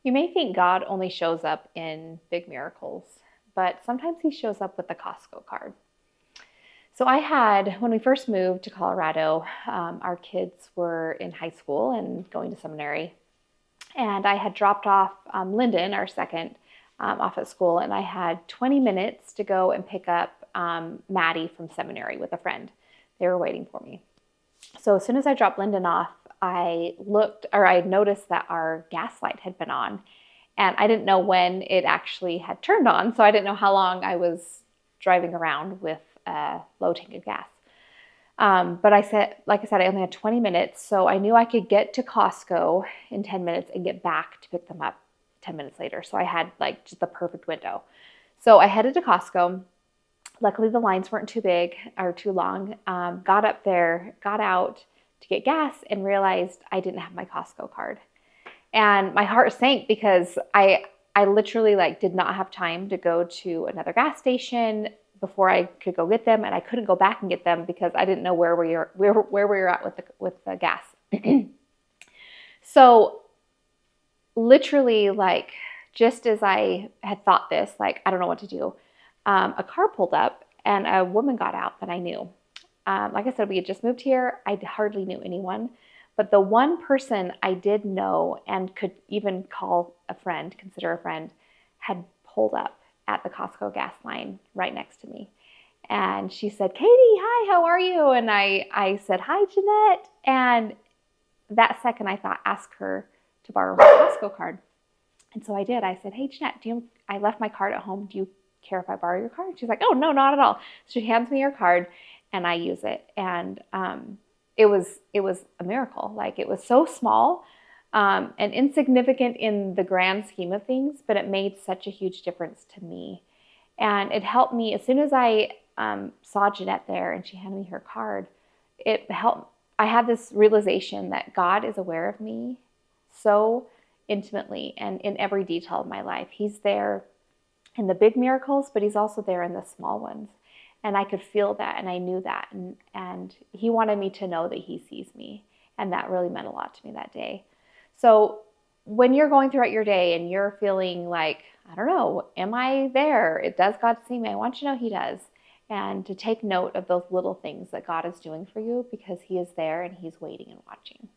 You may think God only shows up in big miracles, but sometimes he shows up with a Costco card. So when we first moved to Colorado, our kids were in high school and going to seminary. And I had dropped off Lyndon, our second, off at school, and I had 20 minutes to go and pick up Maddie from seminary with a friend. They were waiting for me. So as soon as I dropped Lyndon off, I noticed that our gas light had been on, and I didn't know when it actually had turned on, so I didn't know how long I was driving around with a low tank of gas. But like I said, I only had 20 minutes, so I knew I could get to Costco in 10 minutes and get back to pick them up 10 minutes later. So I had like just the perfect window. So I headed to Costco. Luckily, the lines weren't too big or too long. Got up there, got out to get gas, and realized I didn't have my Costco card. And my heart sank because I literally did not have time to go to another gas station before I could go get them, and I couldn't go back and get them because I didn't know where we were at with the gas. So literally, just as I had thought this, I don't know what to do, a car pulled up and a woman got out that I knew. Like I said, we had just moved here. I hardly knew anyone, but the one person I did know and could even call a friend, consider a friend, had pulled up at the Costco gas line right next to me. And she said, "Katie, hi, how are you?" And I said, "Hi, Janette." And that second I thought, ask her to borrow my Costco card. And so I did. I said, "Hey, Janette, I left my card at home. Do you care if I borrow your card?" She's like, "Oh, no, not at all." So she hands me her card and I use it. And it was a miracle. It was so small and insignificant in the grand scheme of things, but it made such a huge difference to me. And it helped me as soon as I saw Janette there and she handed me her card. It helped. I had this realization that God is aware of me so intimately and in every detail of my life. He's there in the big miracles, but he's also there in the small ones. And I could feel that, and I knew that. And he wanted me to know that he sees me. And that really meant a lot to me that day. So when you're going throughout your day and you're feeling like, I don't know, am I there? Does God see me? I want you to know he does. And to take note of those little things that God is doing for you, because he is there and he's waiting and watching.